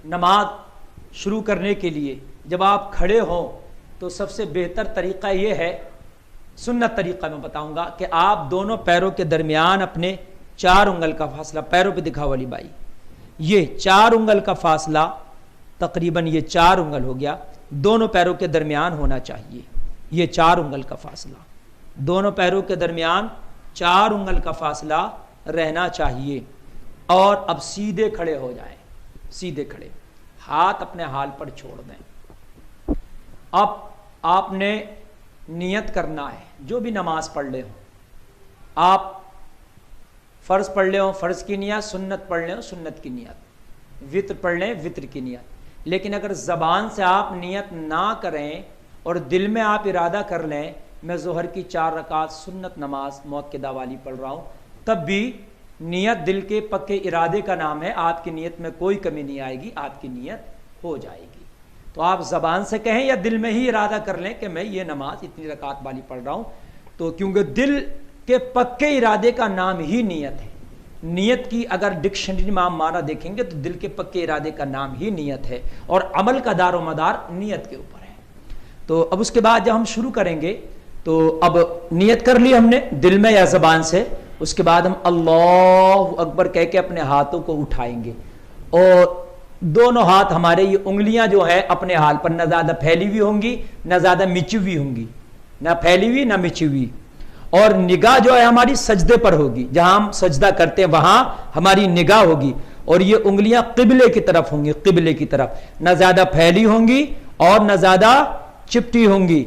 نماز شروع کرنے کے لیے جب آپ کھڑے ہوں تو سب سے بہتر طریقہ یہ ہے، سنت طریقہ میں بتاؤں گا، کہ آپ دونوں پیروں کے درمیان اپنے 4 انگل کا فاصلہ، پیروں پہ دکھاؤ علی بھائی، یہ 4 انگل کا فاصلہ، تقریباً یہ 4 انگل ہو گیا، دونوں پیروں کے درمیان ہونا چاہیے۔ یہ 4 انگل کا فاصلہ، دونوں پیروں کے درمیان 4 انگل کا فاصلہ رہنا چاہیے۔ اور اب سیدھے کھڑے ہو جائیں، سیدھے کھڑے، ہاتھ اپنے حال پر چھوڑ دیں۔ اب آپ نے نیت کرنا ہے، جو بھی نماز پڑھ لے ہوں، آپ فرض پڑھ لے ہوں فرض کی نیت، سنت پڑھ لے ہوں سنت کی نیت، وطر پڑھ لیں وطر کی نیت۔ لیکن اگر زبان سے آپ نیت نہ کریں اور دل میں آپ ارادہ کر لیں میں ظہر کی 4 رکعت سنت نماز مؤکدہ والی پڑھ رہا ہوں، تب بھی نیت دل کے پکے ارادے کا نام ہے، آپ کی نیت میں کوئی کمی نہیں آئے گی، آپ کی نیت ہو جائے گی۔ تو آپ زبان سے کہیں یا دل میں ہی ارادہ کر لیں کہ میں یہ نماز اتنی رکعت والی پڑھ رہا ہوں، تو کیونکہ دل کے پکے ارادے کا نام ہی نیت ہے۔ نیت کی اگر ڈکشنری میں آپ معنی دیکھیں گے تو دل کے پکے ارادے کا نام ہی نیت ہے، اور عمل کا دار و مدار نیت کے اوپر ہے۔ تو اب اس کے بعد جب ہم شروع کریں گے تو اب نیت کر لی ہم نے دل میں یا زبان سے، اس کے بعد ہم اللہ اکبر کہہ کے اپنے ہاتھوں کو اٹھائیں گے، اور دونوں ہاتھ ہمارے یہ انگلیاں جو ہیں اپنے حال پر، نہ زیادہ پھیلی ہوئی ہوں گی نہ زیادہ مچی ہوئی ہوں گی، نہ پھیلی ہوئی نہ مچی ہوئی، اور نگاہ جو ہے ہماری سجدے پر ہوگی، جہاں ہم سجدہ کرتے ہیں وہاں ہماری نگاہ ہوگی، اور یہ انگلیاں قبلے کی طرف ہوں گی، قبلے کی طرف، نہ زیادہ پھیلی ہوں گی اور نہ زیادہ چپٹی ہوں گی،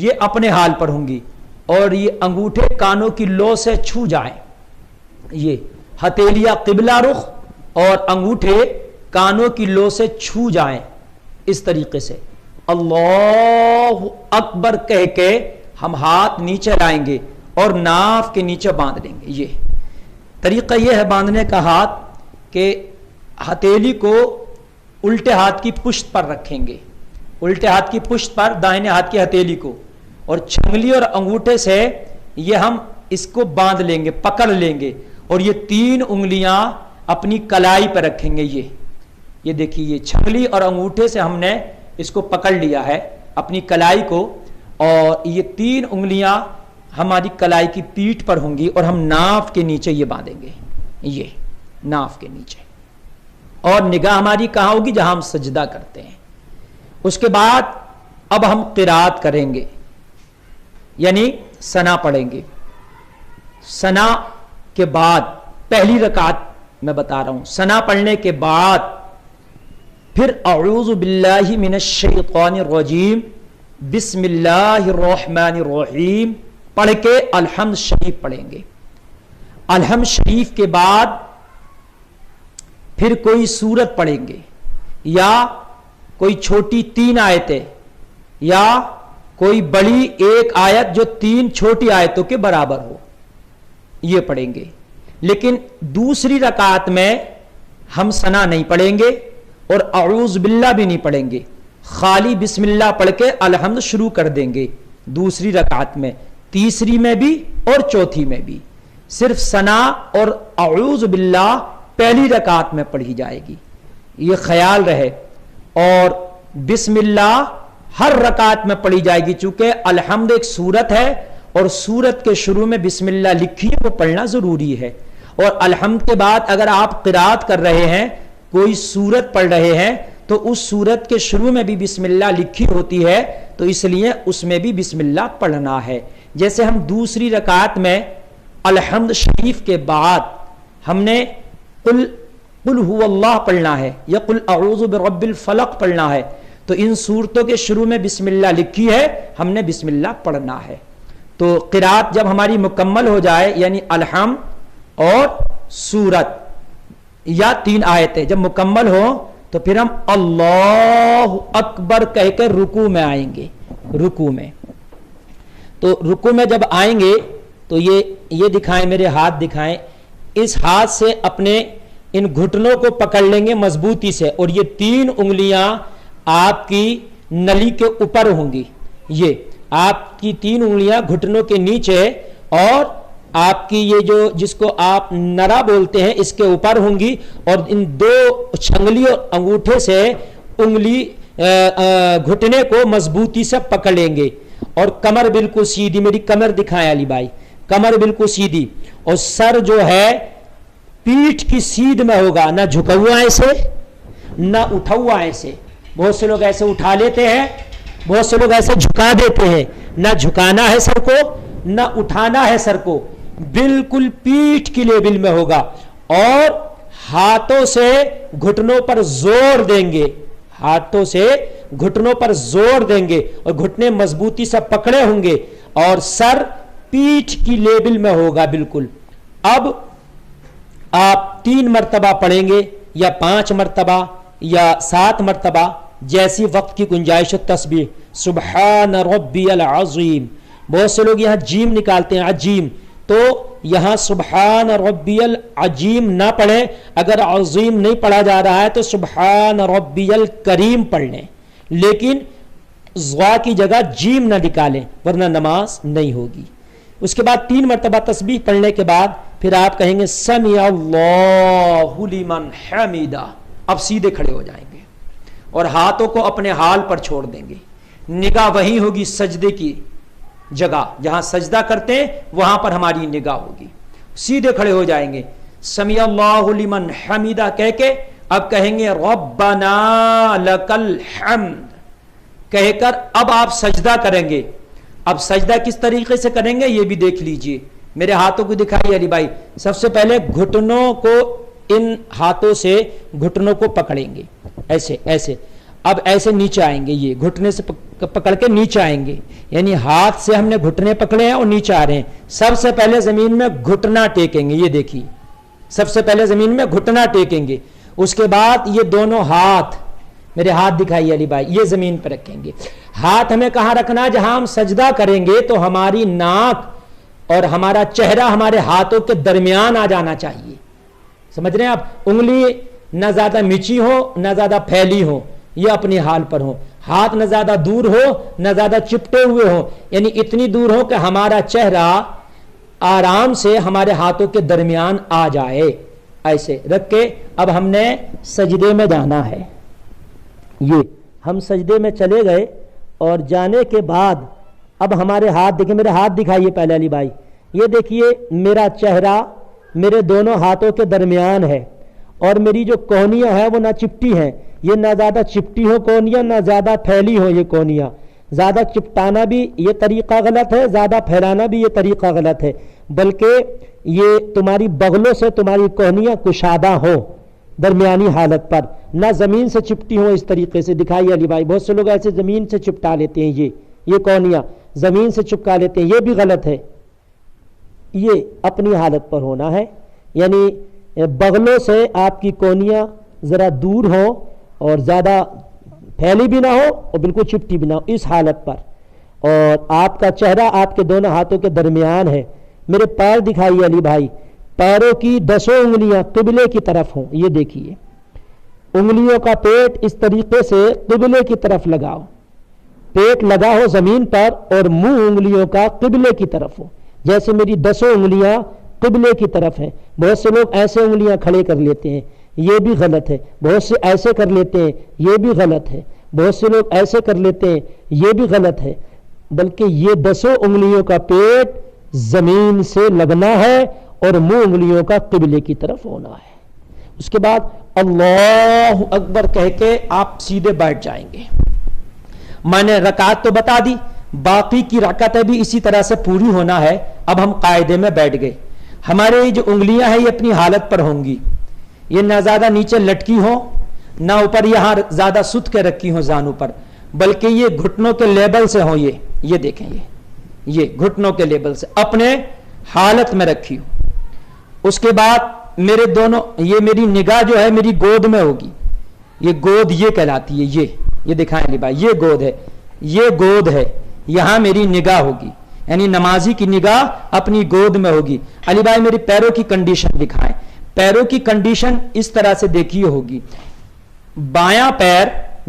یہ اپنے حال پر ہوں گی، اور یہ انگوٹھے کانوں کی لو سے چھو جائیں، یہ ہتھیلیاں قبلہ رخ اور انگوٹھے کانوں کی لو سے چھو جائیں، اس طریقے سے اللہ اکبر کہہ کے ہم ہاتھ نیچے لائیں گے اور ناف کے نیچے باندھ لیں گے۔ یہ طریقہ یہ ہے باندھنے کا ہاتھ کہ ہتھیلی کو الٹے ہاتھ کی پشت پر رکھیں گے، الٹے ہاتھ کی پشت پر دائنے ہاتھ کی ہتھیلی کو، اور چھنگلی اور انگوٹھے سے یہ ہم اس کو باندھ لیں گے، پکڑ لیں گے، اور یہ 3 انگلیاں اپنی کلائی پر رکھیں گے۔ یہ دیکھیے، یہ چھنگلی اور انگوٹھے سے ہم نے اس کو پکڑ لیا ہے اپنی کلائی کو، اور یہ 3 انگلیاں ہماری کلائی کی پیٹھ پر ہوں گی، اور ہم ناف کے نیچے یہ باندھیں گے، یہ ناف کے نیچے، اور نگاہ ہماری کہاں ہوگی؟ جہاں ہم سجدہ کرتے ہیں۔ اس کے بعد اب ہم قرات کریں گے، یعنی ثنا پڑھیں گے۔ ثنا کے بعد پہلی رکعت میں بتا رہا ہوں، ثنا پڑھنے کے بعد پھر اعوذ باللہ من الشیطان الرجیم بسم اللہ الرحمن الرحیم پڑھ کے الحمد شریف پڑھیں گے۔ الحمد شریف کے بعد پھر کوئی سورت پڑھیں گے، یا کوئی چھوٹی 3 آیتیں، یا کوئی بڑی 1 آیت جو 3 چھوٹی آیتوں کے برابر ہو، یہ پڑھیں گے۔ لیکن دوسری رکعت میں ہم ثنا نہیں پڑھیں گے اور اعوذ باللہ بھی نہیں پڑھیں گے، خالی بسم اللہ پڑھ کے الحمد شروع کر دیں گے دوسری رکعت میں، تیسری میں بھی اور چوتھی میں بھی، صرف ثنا اور اعوذ باللہ پہلی رکعت میں پڑھی جائے گی، یہ خیال رہے۔ اور بسم اللہ ہر رکعت میں پڑھی جائے گی، چونکہ الحمد ایک سورت ہے اور سورت کے شروع میں بسم اللہ لکھی ہے، وہ پڑھنا ضروری ہے۔ اور الحمد کے بعد اگر آپ قرات کر رہے ہیں، کوئی سورت پڑھ رہے ہیں، تو اس سورت کے شروع میں بھی بسم اللہ لکھی ہوتی ہے، تو اس لیے اس میں بھی بسم اللہ پڑھنا ہے۔ جیسے ہم دوسری رکعت میں الحمد شریف کے بعد ہم نے قل هو اللہ پڑھنا ہے یا قل اعوذ برب الفلق پڑھنا ہے، تو ان صورتوں کے شروع میں بسم اللہ لکھی ہے، ہم نے بسم اللہ پڑھنا ہے۔ تو قرات جب ہماری مکمل ہو جائے، یعنی الحمد اور سورت یا 3 آیتیں جب مکمل ہو، تو پھر ہم اللہ اکبر کہہ کر رکوع میں آئیں گے۔ رکوع میں تو رکوع میں جب آئیں گے تو یہ دکھائیں، میرے ہاتھ دکھائیں، اس ہاتھ سے اپنے ان گھٹنوں کو پکڑ لیں گے مضبوطی سے، اور یہ 3 انگلیاں آپ کی نلی کے اوپر ہوں گی، یہ آپ کی 3 انگلیاں گھٹنوں کے نیچے اور آپ کی یہ جو جس کو آپ نرا بولتے ہیں اس کے اوپر ہوں گی، اور ان دو چھنگلی اور انگوٹھے سے انگلی گھٹنے کو مضبوطی سے پکڑ لیں گے، اور کمر بالکل سیدھی، میری کمر دکھائیں علی بھائی، کمر بالکل سیدھی، اور سر جو ہے پیٹھ کی سیدھ میں ہوگا، نہ جھکا ہوا ایسے نہ اٹھا ہوا ایسے۔ بہت سے لوگ ایسے اٹھا لیتے ہیں، بہت سے لوگ ایسے جھکا دیتے ہیں، نہ جھکانا ہے سر کو نہ اٹھانا ہے سر کو، بالکل پیٹھ کی لیول میں ہوگا، اور ہاتھوں سے گھٹنوں پر زور دیں گے، ہاتھوں سے گھٹنوں پر زور دیں گے، اور گھٹنے مضبوطی سے پکڑے ہوں گے، اور سر پیٹھ کی لیول میں ہوگا بالکل۔ اب آپ 3 مرتبہ پڑھیں گے یا 5 مرتبہ یا 7 مرتبہ، جیسی وقت کی گنجائش تسبیح سبحان ربی العظیم۔ بہت سے لوگ یہاں جیم نکالتے ہیں، عجیم، تو یہاں سبحان ربی العظیم نہ پڑھیں، اگر عظیم نہیں پڑھا جا رہا ہے تو سبحان ربی الکریم پڑھ لیں، لیکن ضا کی جگہ جیم نہ نکالیں ورنہ نماز نہیں ہوگی۔ اس کے بعد 3 مرتبہ تسبیح پڑھنے کے بعد پھر آپ کہیں گے سمع اللہ لمن حمیدہ، اب سیدھے کھڑے ہو جائیں گے اور ہاتھوں کو اپنے حال پر چھوڑ دیں گے، نگاہ وہیں ہوگی سجدے کی جگہ، جہاں سجدہ کرتے ہیں وہاں پر ہماری نگاہ ہوگی، سیدھے کھڑے ہو جائیں گے، سمع اللہ لمن حمیدہ کہہ کے اب کہیں گے ربنا لک الحمد کہہ کر اب آپ سجدہ کریں گے۔ اب سجدہ کس طریقے سے کریں گے یہ بھی دیکھ لیجئے، میرے ہاتھوں کو دکھائیے علی بھائی۔ سب سے پہلے گھٹنوں کو ان ہاتھوں سے گھٹنوں کو پکڑیں گے ایسے ایسے، اب ایسے نیچے آئیں گے، یہ گھٹنے سے پکڑ کے نیچے آئیں گے، یعنی ہاتھ سے ہم نے گھٹنے پکڑے ہیں اور نیچے آ رہے ہیں۔ سب سے پہلے زمین میں گھٹنا ٹیکیں گے، یہ دیکھیے سب سے پہلے زمین میں گھٹنا ٹیکیں گے، اس کے بعد یہ دونوں ہاتھ، میرے ہاتھ دکھائیے علی بھائی، یہ زمین پہ رکھیں گے۔ ہاتھ ہمیں کہاں رکھنا؟ جہاں ہم سجدہ کریں گے تو ہماری ناک اور ہمارا چہرہ ہمارے ہاتھوں کے درمیان آ جانا چاہیے، سمجھ رہے ہیں آپ؟ انگلی نہ زیادہ میچی ہو نہ زیادہ پھیلی ہو، یہ اپنی حال پر ہو، ہاتھ نہ زیادہ دور ہو نہ زیادہ چپٹے ہوئے ہو، یعنی اتنی دور ہو کہ ہمارا چہرہ آرام سے ہمارے ہاتھوں کے درمیان آ جائے، ایسے رکھ کے اب ہم نے سجدے میں جانا ہے۔ یہ ہم سجدے میں چلے گئے اور جانے کے بعد اب ہمارے ہاتھ دیکھیں، میرے ہاتھ دکھائیے پہلے علی بھائی، یہ دیکھیے میرا چہرہ میرے دونوں ہاتھوں کے درمیان ہے، اور میری جو کونیاں ہیں وہ نہ چپٹی ہیں، یہ نہ زیادہ چپٹی ہو کونیاں نہ زیادہ پھیلی ہو یہ کونیاں، زیادہ چپٹانا بھی یہ طریقہ غلط ہے، زیادہ پھیلانا بھی یہ طریقہ غلط ہے، بلکہ یہ تمہاری بغلوں سے تمہاری کونیاں کشادہ ہو درمیانی حالت پر، نہ زمین سے چپٹی ہو۔ اس طریقے سے دکھائیے علی بھائی، بہت سے لوگ ایسے زمین سے چپٹا لیتے ہیں، یہ کونیاں زمین سے چپکا لیتے ہیں، یہ بھی غلط ہے، یہ اپنی حالت پر ہونا ہے، یعنی بغلوں سے آپ کی کونیاں ذرا دور ہو اور زیادہ پھیلی بھی نہ ہو اور بالکل چپٹی بھی نہ ہو، اس حالت پر، اور آپ کا چہرہ آپ کے دونوں ہاتھوں کے درمیان ہے۔ میرے پیر دکھائیے علی بھائی، پیروں کی 10 انگلیاں قبلے کی طرف ہوں، یہ دیکھیے انگلیوں کا پیٹ اس طریقے سے قبلے کی طرف لگاؤ، پیٹ لگا ہو زمین پر اور منہ انگلیوں کا قبلے کی طرف ہو، جیسے میری 10 انگلیاں قبلے کی طرف ہیں۔ بہت سے لوگ ایسے انگلیاں کھڑے کر لیتے ہیں، یہ بھی غلط ہے، بہت سے ایسے کر لیتے ہیں، یہ بھی غلط ہے، بہت سے لوگ ایسے کر لیتے ہیں، یہ بھی غلط ہے، بلکہ یہ 10 انگلیوں کا پیٹ زمین سے لگنا ہے اور منہ انگلیوں کا قبلے کی طرف ہونا ہے۔ اس کے بعد اللہ اکبر کہہ کے آپ سیدھے بیٹھ جائیں گے۔ میں نے رکعت تو بتا دی، باقی کی رکعتیں بھی اسی طرح سے پوری ہونا ہے۔ اب ہم قاعدے میں بیٹھ گئے، ہمارے جو انگلیاں ہیں یہ اپنی حالت پر ہوں گی، یہ نہ زیادہ نیچے لٹکی ہوں نہ اوپر یہاں زیادہ سد کے رکھی ہوں زانوں پر، بلکہ یہ گھٹنوں کے لیبل سے ہوں، یہ دیکھیں، یہ گھٹنوں کے لیبل سے اپنے حالت میں رکھی ہوں۔ اس کے بعد میرے دونوں، یہ میری نگاہ جو ہے میری گود میں ہوگی، یہ گود یہ کہلاتی ہے، یہ دکھائیں علی بھائی، یہ گود ہے، یہ گود ہے، یہاں میری نگاہ ہوگی، یعنی نمازی کی نگاہ اپنی گود میں ہوگی۔ علی بھائی میری پیروں کی کنڈیشن دکھائیں، پیروں کی کنڈیشن اس طرح سے دیکھیے ہوگی، بایاں پیر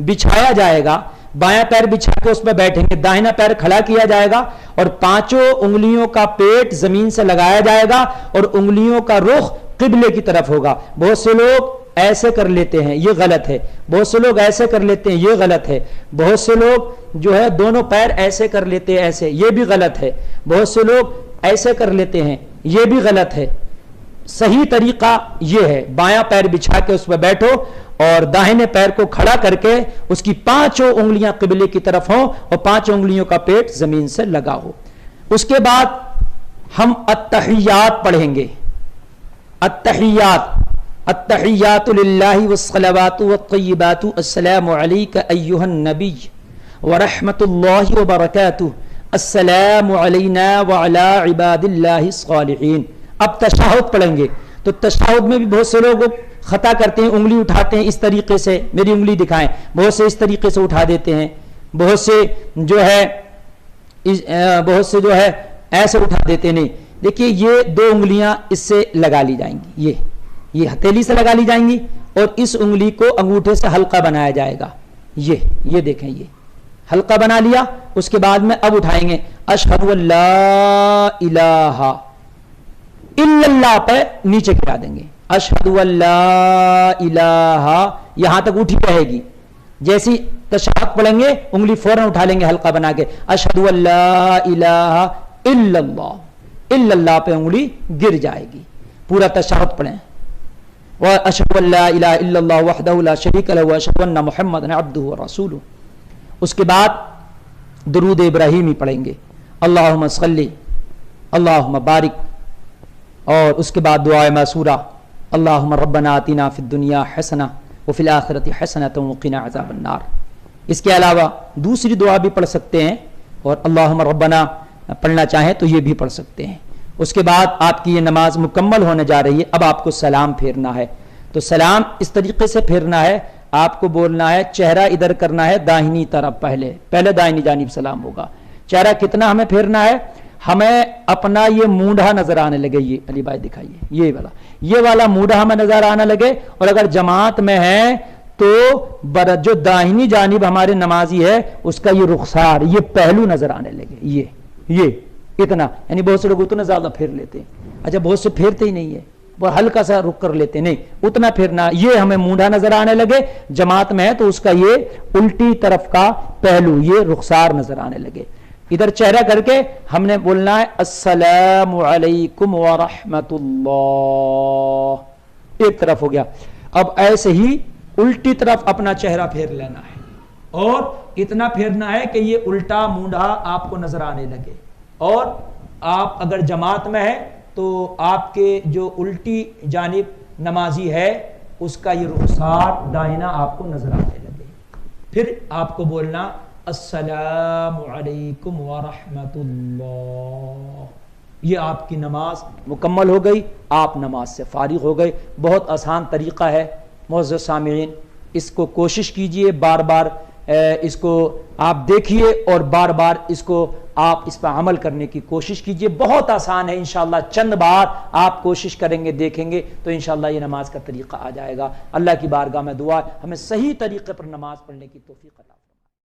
بچھایا جائے گا، بایاں پیر بچھا کے اس پہ بیٹھیں گے، داہنا پیر کھڑا کیا جائے گا اور پانچوں انگلیوں کا پیٹ زمین سے لگایا جائے گا اور انگلیوں کا رخ قبلے کی طرف ہوگا۔ بہت سے لوگ ایسے کر لیتے ہیں، یہ غلط ہے۔ بہت سے لوگ ایسے کر لیتے ہیں، یہ غلط ہے۔ بہت سے لوگ جو ہے دونوں پیر ایسے کر لیتے ہیں، ایسے، یہ بھی غلط ہے۔ بہت سے لوگ ایسے کر لیتے ہیں، یہ بھی غلط ہے۔ صحیح طریقہ یہ ہے، بایاں پیر بچھا کے اس پہ بیٹھو اور داہنے پیر کو کھڑا کر کے اس کی پانچوں انگلیاں قبلے کی طرف ہوں اور پانچوں انگلیوں کا پیٹ زمین سے لگا ہو۔ اس کے بعد ہم التحیات پڑھیں گے۔ التحیات للہ والصلوات والطیبات السلام علیک ایہا النبی ورحمۃ اللہ وبرکاتہ السلام علینا وعلی عباد اللہ الصالحین۔ اب تشہد پڑھیں گے، تو تشہد میں بھی بہت سے لوگ خطا کرتے ہیں، انگلی اٹھاتے ہیں اس طریقے سے، میری انگلی دکھائیں، بہت سے اس طریقے سے اٹھا دیتے ہیں، بہت سے جو ہے ایسے اٹھا دیتے نہیں۔ دیکھیے یہ دو انگلیاں اس سے لگا لی جائیں گی، یہ ہتھیلی سے لگا لی جائیں گی اور اس انگلی کو انگوٹھے سے حلقہ بنایا جائے گا۔ یہ دیکھیں، یہ حلقہ بنا لیا۔ اس کے بعد میں اب اٹھائیں گے اشہد ان لا الہ الا اللہ پہ نیچے گرا دیں گے، اشہد ان لا الہ، یہاں تک اٹھی رہے گی۔ جیسی تشہد پڑھیں گے انگلی فوراً اٹھا لیں گے حلقہ بنا کے، اشہد ان لا الہ الا اللہ، الا اللہ پہ انگلی گر جائے گی۔ پورا تشہد پڑھیں، واشہد ان لا الہ الا اللہ وحدہ لا شریک لہ واشہد ان محمدا عبدہ ورسولہ۔ اس کے بعد درود ابراہیمی پڑھیں گے، اللہم صلی اللہم بارک، اور اس کے بعد دعائے ماسورہ، اللہم ربنا آتنا فی الدنیا حسنہ وفی الآخرۃ حسنۃ وقنا عذاب النار۔ اس کے علاوہ دوسری دعا بھی پڑھ سکتے ہیں، اور اللہم ربنا پڑھنا چاہیں تو یہ بھی پڑھ سکتے ہیں۔ اس کے بعد آپ کی یہ نماز مکمل ہونے جا رہی ہے، اب آپ کو سلام پھیرنا ہے۔ تو سلام اس طریقے سے پھیرنا ہے، آپ کو بولنا ہے، چہرہ ادھر کرنا ہے داہنی طرف، پہلے داہنی جانب سلام ہوگا۔ چہرہ کتنا ہمیں پھیرنا ہے؟ ہمیں اپنا یہ مونڈھا نظر آنے لگے، یہ علی بھائی دکھائیے، یہ والا مونڈھا ہمیں نظر آنے لگے، اور اگر جماعت میں ہے تو جو داہنی جانب ہمارے نمازی ہے اس کا یہ رخسار، یہ پہلو نظر آنے لگے، یہ اتنا، یعنی بہت سے لوگ اتنا زیادہ پھیر لیتے ہیں، اچھا بہت سے پھیرتے ہی نہیں ہے، وہ ہلکا سا رک کر لیتے، نہیں اتنا پھیرنا، یہ ہمیں مونڈھا نظر آنے لگے، جماعت میں ہے تو اس کا یہ الٹی طرف کا پہلو، یہ رخسار نظر آنے لگے۔ ادھر چہرہ کر کے ہم نے بولنا ہے السلام علیکم ورحمۃ اللہ، ایک طرف ہو گیا۔ اب ایسے ہی الٹی طرف اپنا چہرہ پھیر لینا ہے، اور اتنا پھیرنا ہے کہ یہ الٹا مونڈھا آپ کو نظر آنے لگے، اور آپ اگر جماعت میں ہے تو آپ کے جو الٹی جانب نمازی ہے اس کا یہ رخسار داہنا آپ کو نظر آنے لگے۔ پھر آپ کو بولنا السلام علیکم ورحمۃ اللہ۔ یہ آپ کی نماز مکمل ہو گئی، آپ نماز سے فارغ ہو گئے۔ بہت آسان طریقہ ہے معزز سامعین، اس کو کوشش کیجئے، بار بار اس کو آپ دیکھیے اور بار بار اس کو آپ اس پہ عمل کرنے کی کوشش کیجئے۔ بہت آسان ہے، انشاءاللہ چند بار آپ کوشش کریں گے، دیکھیں گے تو انشاءاللہ یہ نماز کا طریقہ آ جائے گا۔ اللہ کی بارگاہ میں دعا ہے ہمیں صحیح طریقے پر نماز پڑھنے کی توفیق عطا فرمائے۔